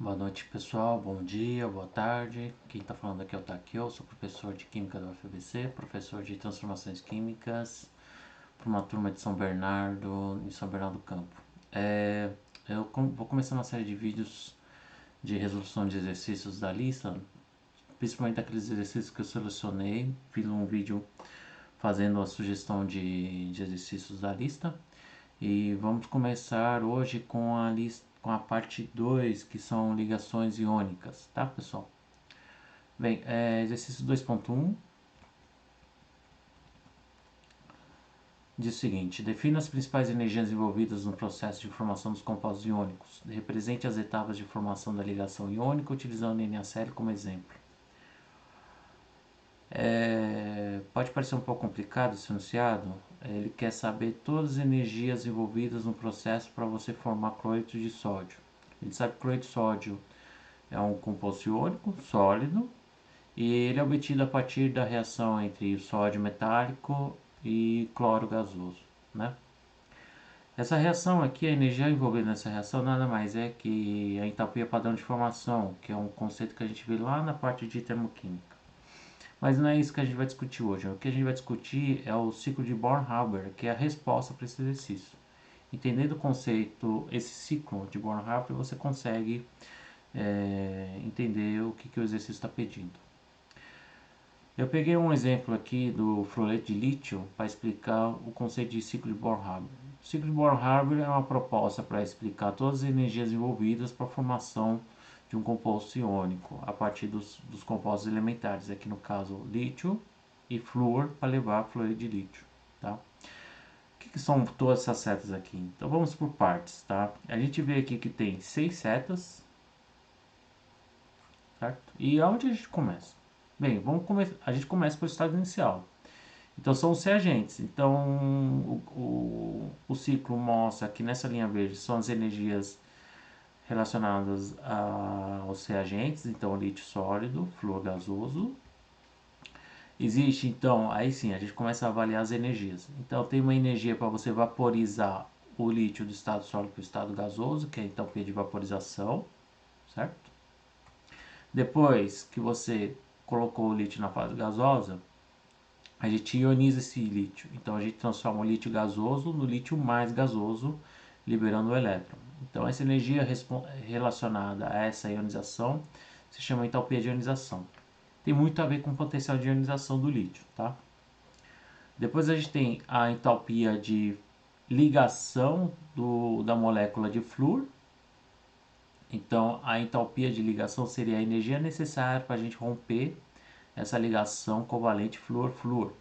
Boa noite, pessoal. Bom dia, boa tarde. Quem está falando aqui é o Takeo, sou professor de Química da UFABC, professor de Transformações Químicas para uma turma de São Bernardo, em São Bernardo do Campo. Vou começar uma série de vídeos de resolução de exercícios da lista, principalmente aqueles exercícios que eu selecionei. Fiz um vídeo fazendo a sugestão de exercícios da lista. E vamos começar hoje com a lista, com a parte 2, que são ligações iônicas, tá, pessoal? Bem, exercício 2.1 diz o seguinte: defina as principais energias envolvidas no processo de formação dos compostos iônicos. Represente as etapas de formação da ligação iônica utilizando NaCl como exemplo. Pode parecer um pouco complicado esse enunciado. Ele quer saber todas as energias envolvidas no processo para você formar cloreto de sódio. Ele sabe que cloreto de sódio é um composto iônico sólido e ele é obtido a partir da reação entre sódio metálico e cloro gasoso, né? Essa reação aqui, a energia envolvida nessa reação nada mais é que a entalpia padrão de formação, que é um conceito que a gente vê lá na parte de termoquímica. Mas não é isso que a gente vai discutir hoje. O que a gente vai discutir é o ciclo de Born-Haber, que é a resposta para esse exercício. Entendendo o conceito, esse ciclo de Born-Haber, você consegue entender o que o exercício está pedindo. Eu peguei um exemplo aqui do fluoreto de lítio para explicar o conceito de ciclo de Born-Haber. O ciclo de Born-Haber é uma proposta para explicar todas as energias envolvidas para a formação de um composto iônico a partir dos compostos elementares, aqui no caso lítio e flúor para levar fluoreto de lítio. Tá? O que são todas essas setas aqui? Então vamos por partes. Tá? A gente vê aqui que tem 6 setas, certo? E aonde a gente começa? Bem, a gente começa pelo estado inicial. Então são os reagentes. Então o ciclo mostra que nessa linha verde são as energias relacionadas aos reagentes, então lítio sólido, flúor gasoso. Existe então, aí sim, a gente começa a avaliar as energias. Então tem uma energia para você vaporizar o lítio do estado sólido para o estado gasoso, que é a entalpia de vaporização, certo? Depois que você colocou o lítio na fase gasosa, a gente ioniza esse lítio. Então a gente transforma o lítio gasoso no lítio mais gasoso, liberando o elétron. Então essa energia relacionada a essa ionização se chama entalpia de ionização. Tem muito a ver com o potencial de ionização do lítio, tá? Depois a gente tem a entalpia de ligação da molécula de flúor. Então a entalpia de ligação seria a energia necessária para a gente romper essa ligação covalente flúor-flúor. O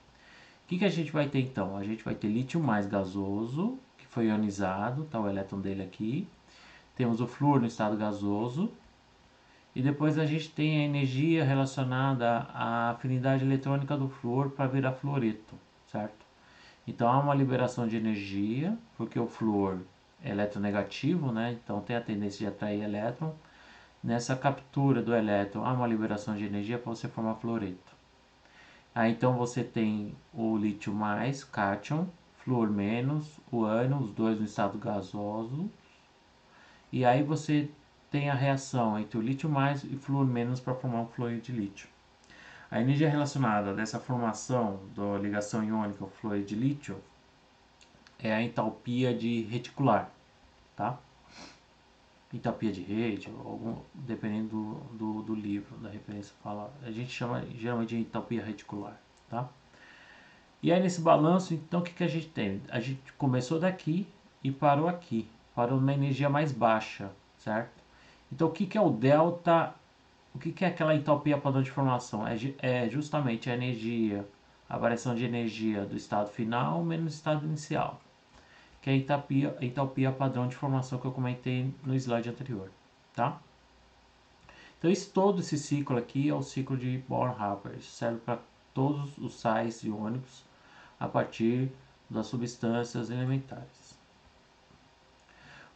que a gente vai ter então? A gente vai ter lítio mais gasoso, que foi ionizado, tá o elétron dele aqui. Temos o flúor no estado gasoso. E depois a gente tem a energia relacionada à afinidade eletrônica do flúor para virar fluoreto, certo? Então há uma liberação de energia, porque o flúor é eletronegativo, né? Então tem a tendência de atrair elétron. Nessa captura do elétron há uma liberação de energia para você formar fluoreto. Aí então você tem o lítio mais, cátion, flúor menos, o ânion, os dois no estado gasoso. E aí você tem a reação entre o lítio mais e flúor menos para formar um fluoreto de lítio. A energia relacionada dessa formação da ligação iônica ao fluoreto de lítio é a entalpia de reticular, tá? Entalpia de rede, dependendo do livro, da referência fala, a gente chama geralmente de entalpia reticular, tá? E aí nesse balanço, então o que a gente tem? A gente começou daqui e parou aqui, parou numa energia mais baixa, certo? Então o que é o delta, o que é aquela entalpia padrão de formação? É justamente a energia, a variação de energia do estado final menos estado inicial, que é a entalpia padrão de formação que eu comentei no slide anterior, tá? Então todo esse ciclo aqui é o ciclo de Born-Haber, isso serve para todos os sais iônicos a partir das substâncias elementares.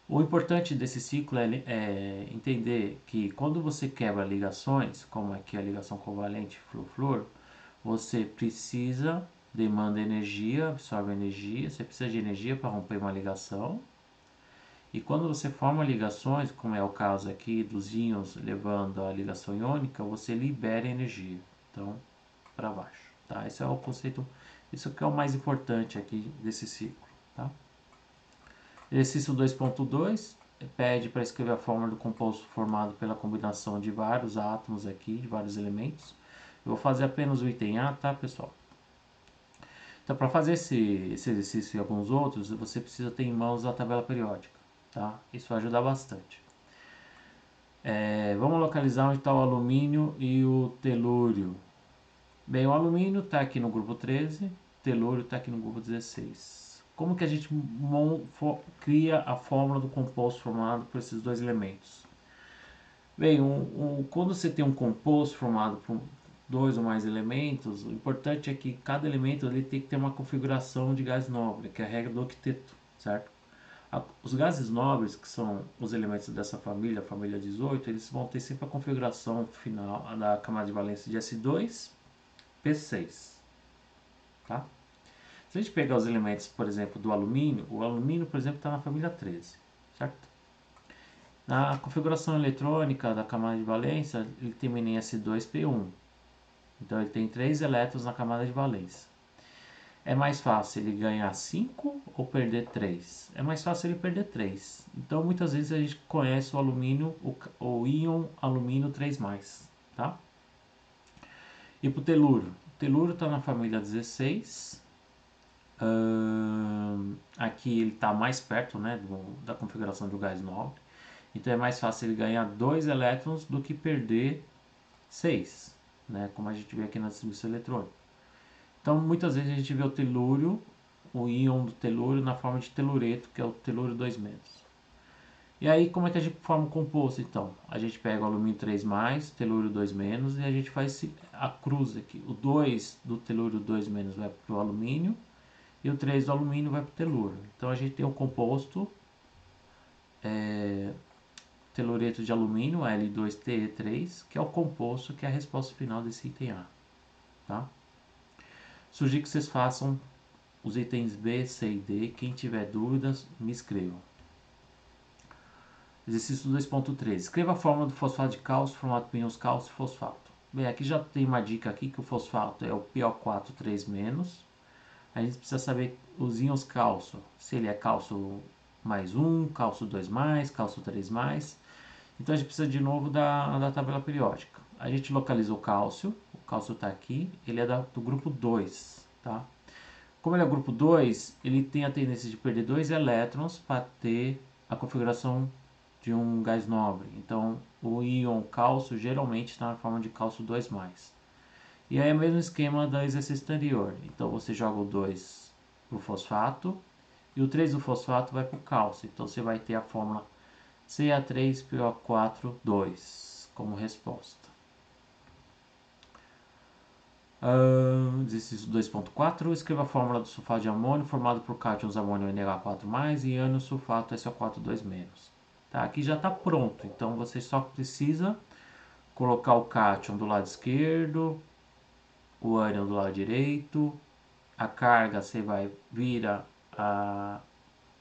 O importante desse ciclo é entender que quando você quebra ligações, como aqui a ligação covalente flúor-flúor, você demanda energia, absorve energia, você precisa de energia para romper uma ligação. E quando você forma ligações, como é o caso aqui dos íons levando a ligação iônica, você libera energia, então, para baixo, tá? Esse é o conceito, isso que é o mais importante aqui desse ciclo, tá? Exercício 2.2 pede para escrever a fórmula do composto formado pela combinação de vários átomos aqui, de vários elementos. Eu vou fazer apenas o item A, tá, pessoal? Então, para fazer esse exercício e alguns outros, você precisa ter em mãos a tabela periódica, tá? Isso vai ajudar bastante. Vamos localizar onde está o alumínio e o telúrio. Bem, o alumínio está aqui no grupo 13, o telúrio está aqui no grupo 16. Como que a gente cria a fórmula do composto formado por esses dois elementos? Bem, quando você tem um composto formado por dois ou mais elementos, o importante é que cada elemento ele tem que ter uma configuração de gás nobre, que é a regra do octeto, certo? Os gases nobres, que são os elementos dessa família, a família 18, eles vão ter sempre a configuração final da camada de valência de S2, P6, tá? Se a gente pegar os elementos, por exemplo, do alumínio, o alumínio, por exemplo, está na família 13, certo? Na configuração eletrônica da camada de valência, ele termina em S2P1. Então ele tem 3 elétrons na camada de valência. É mais fácil ele ganhar 5 ou perder 3? É mais fácil ele perder 3. Então muitas vezes a gente conhece o alumínio, o íon alumínio 3+, tá? E para o telúrio? O telúrio está na família 16. Aqui ele está mais perto, né, da configuração do gás nobre. Então é mais fácil ele ganhar 2 elétrons do que perder 6, né, como a gente vê aqui na distribuição eletrônica. Então muitas vezes a gente vê o telúrio, o íon do telúrio na forma de telureto, que é o telúrio 2-. E aí como é que a gente forma o composto então? A gente pega o alumínio 3+, telúrio 2-, e a gente faz a cruz aqui. O 2 do telúrio 2- vai para o alumínio e o 3 do alumínio vai para o telúrio. Então a gente tem o composto telureto de alumínio, L2Te3, que é o composto que é a resposta final desse item A. Tá? Sugiro que vocês façam os itens B, C e D. Quem tiver dúvidas, me escrevam. Exercício 2.3. Escreva a fórmula do fosfato de cálcio formado por íons cálcio e fosfato. Bem, aqui já tem uma dica aqui que o fosfato é o PO4 3-. A gente precisa saber os íons cálcio, se ele é cálcio +1, cálcio 2+, cálcio 3+. Então a gente precisa de novo da tabela periódica. A gente localiza o cálcio está aqui, ele é do grupo 2, tá? Como ele é grupo 2, ele tem a tendência de perder 2 elétrons para ter a configuração de um gás nobre. Então o íon cálcio geralmente está na forma de cálcio 2+. E aí é o mesmo esquema do exercício anterior. Então você joga o 2 para o fosfato e o 3 do fosfato vai para o cálcio. Então você vai ter a fórmula Ca3PO4 2 como resposta. Exercício 2.4. Escreva a fórmula do sulfato de amônio formado por cátions amônio NH4+, e ânion sulfato SO4 2-. Tá? Aqui já está pronto, então você só precisa colocar o cátion do lado esquerdo, o ânion do lado direito, a carga você vai vira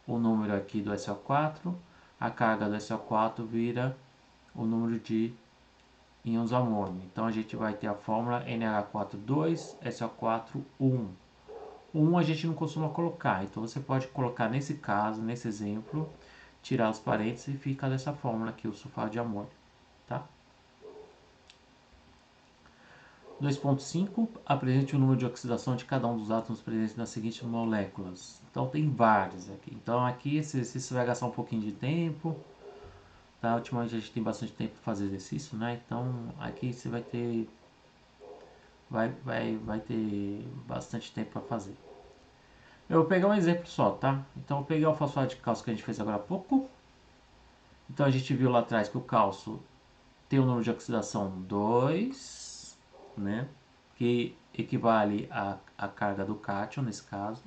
o número aqui do SO4, a carga do SO4 vira o número de íons amônio. Então a gente vai ter a fórmula NH4 SO4 1. 1 a gente não costuma colocar, então você pode colocar nesse caso, nesse exemplo, tirar os parênteses e fica dessa fórmula aqui, o sulfato de amônio. Tá? 2.5. Apresente o número de oxidação de cada um dos átomos presentes nas seguintes moléculas. Então tem vários aqui. Então aqui esse exercício vai gastar um pouquinho de tempo. Tá? Ultimamente a gente tem bastante tempo para fazer exercício, né? Então aqui você vai ter ter bastante tempo para fazer. Eu vou pegar um exemplo só, tá? Então eu vou pegar o fosfato de cálcio que a gente fez agora há pouco. Então a gente viu lá atrás que o cálcio tem um número de oxidação 2, né? Que equivale à carga do cátion nesse caso.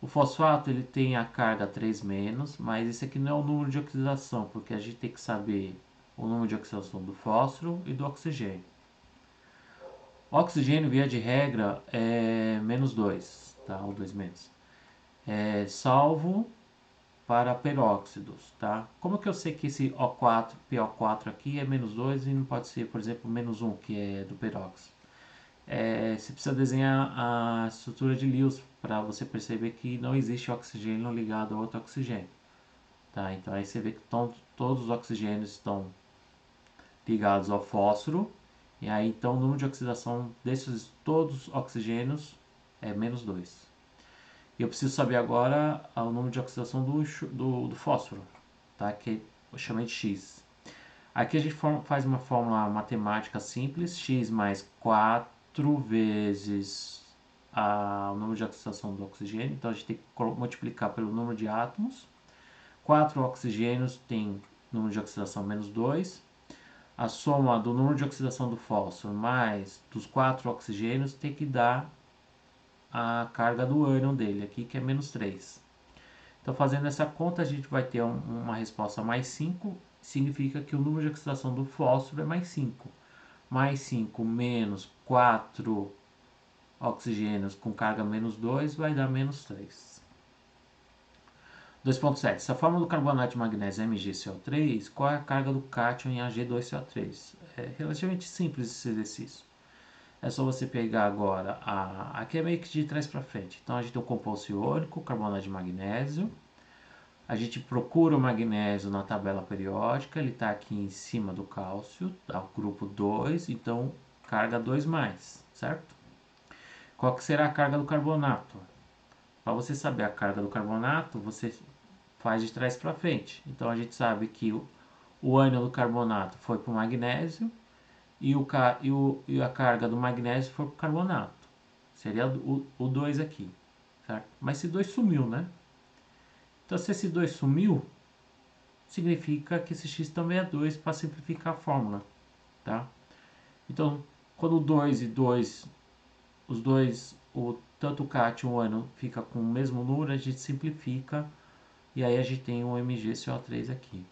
O fosfato ele tem a carga 3-, mas esse aqui não é o número de oxidação, porque a gente tem que saber o número de oxidação do fósforo e do oxigênio. O oxigênio, via de regra, é -2, tá? Ou 2-. Salvo para peróxidos, tá? Como que eu sei que esse O4, PO4 aqui é menos 2 e não pode ser, por exemplo, menos 1, que é do peróxido? Você precisa desenhar a estrutura de Lewis para você perceber que não existe oxigênio ligado a outro oxigênio, tá? Então aí você vê que todos os oxigênios estão ligados ao fósforo, e aí então o número de oxidação desses todos os oxigênios é menos 2. E eu preciso saber agora o número de oxidação do fósforo, tá? Que eu chamei de X. Aqui a gente faz uma fórmula matemática simples, X mais 4 vezes o número de oxidação do oxigênio. Então a gente tem que multiplicar pelo número de átomos. 4 oxigênios tem número de oxidação menos 2. A soma do número de oxidação do fósforo mais dos 4 oxigênios tem que dar a carga do ânion dele aqui, que é menos 3. Então, fazendo essa conta, a gente vai ter uma resposta mais 5, significa que o número de oxidação do fósforo é mais 5. Mais 5 menos 4 oxigênios com carga menos 2 vai dar menos 3. 2.7. Se a fórmula do carbonato de magnésio é MgCO3, qual é a carga do cátion em Ag2CO3? É relativamente simples esse exercício. É só você pegar agora, aqui é meio que de trás para frente. Então a gente tem o composto iônico, carbonato de magnésio. A gente procura o magnésio na tabela periódica, ele está aqui em cima do cálcio, tá? Grupo 2, então carga 2+, certo? Qual que será a carga do carbonato? Para você saber a carga do carbonato, você faz de trás para frente. Então a gente sabe que o ânion do carbonato foi para o magnésio e a carga do magnésio foi para o carbonato. Seria o 2 aqui, certo? Mas esse 2 sumiu, né? Então se esse 2 sumiu, significa que esse x também é 2 para simplificar a fórmula, tá? Então, quando 2 e 2, os dois, tanto o cátion e o ânion fica com o mesmo número, a gente simplifica e aí a gente tem um MgCO3 aqui.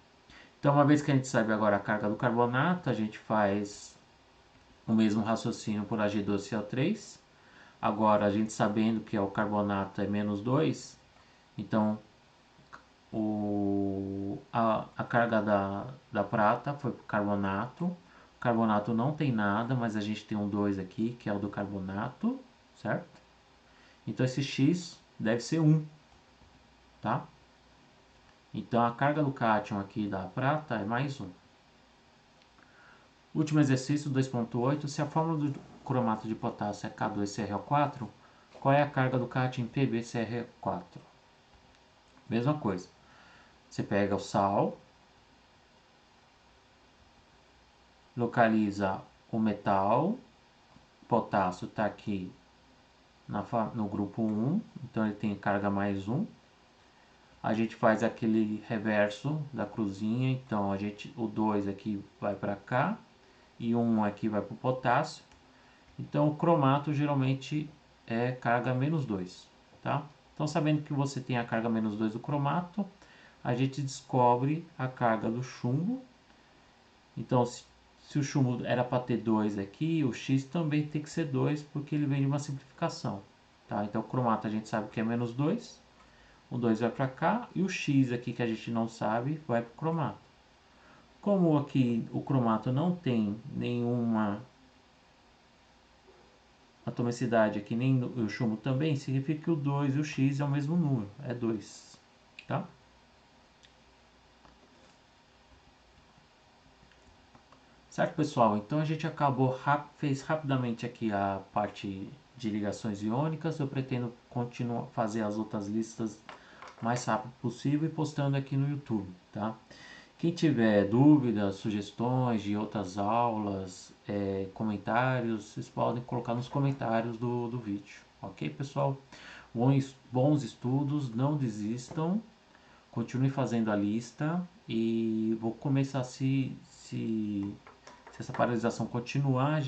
Então, uma vez que a gente sabe agora a carga do carbonato, a gente faz o mesmo raciocínio por Ag2CO3. Agora, a gente sabendo que o carbonato é menos 2, então a carga da prata foi para o carbonato. O carbonato não tem nada, mas a gente tem um 2 aqui, que é o do carbonato, certo? Então esse X deve ser 1, tá? Então a carga do cátion aqui da prata é mais 1. Último exercício, 2.8. Se a fórmula do cromato de potássio é K2CrO4, qual é a carga do cátion em PbCrO4? Mesma coisa. Você pega o sal, localiza o metal, potássio está aqui no grupo 1, então ele tem carga mais 1. A gente faz aquele reverso da cruzinha, então o 2 aqui vai para cá e 1 aqui vai para o potássio. Então o cromato geralmente é carga menos 2, tá? Então sabendo que você tem a carga menos 2 do cromato, a gente descobre a carga do chumbo. Então se o chumbo era para ter 2 aqui, o X também tem que ser 2, porque ele vem de uma simplificação, tá? Então o cromato a gente sabe que é menos 2. O 2 vai para cá e o X aqui que a gente não sabe vai para o cromato. Como aqui o cromato não tem nenhuma atomicidade aqui, nem o chumbo também, significa que o 2 e o X é o mesmo número, é 2, tá? Certo, pessoal? Então a gente fez rapidamente aqui a parte de ligações iônicas. Eu pretendo continuar fazer as outras listas mais rápido possível e postando aqui no YouTube, tá? Quem tiver dúvidas, sugestões de outras aulas, comentários, vocês podem colocar nos comentários do vídeo, ok, pessoal? Bons estudos, não desistam, continue fazendo a lista e vou começar, se essa paralisação continuar,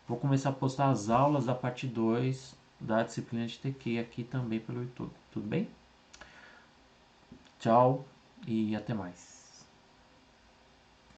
vou começar a postar as aulas da parte 2 da disciplina de TQ aqui também pelo YouTube, tudo bem? Tchau e até mais.